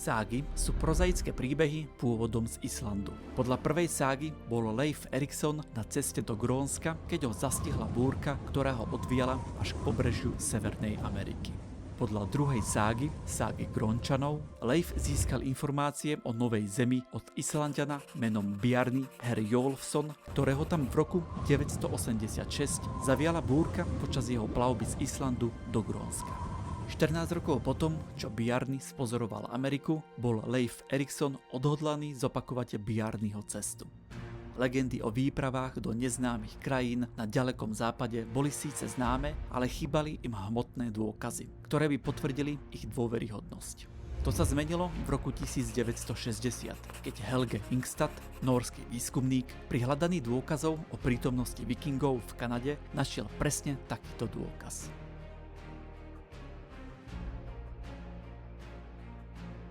Ságy sú prozaické príbehy pôvodom z Islandu. Podľa prvej ságy bol Leif Erikson na ceste do Grónska, keď ho zastihla búrka, ktorá ho odviala až k pobrežiu Severnej Ameriky. Podľa druhej ságy Grónčanov, Leif získal informácie o Novej Zemi od Islanďana menom Bjarni Herjólfsson, ktorého tam v roku 986 zaviala búrka počas jeho plavby z Islandu do Grónska. 14 rokov potom, čo Bjarni spozoroval Ameriku, bol Leif Erikson odhodlaný zopakovať Bjarniho cestu. Legendy o výpravách do neznámych krajín na ďalekom západe boli síce známe, ale chýbali im hmotné dôkazy, ktoré by potvrdili ich dôveryhodnosť. To sa zmenilo v roku 1960, keď Helge Ingstad, nórsky výskumník, pri hľadaní dôkazov o prítomnosti vikingov v Kanade našiel presne takýto dôkaz.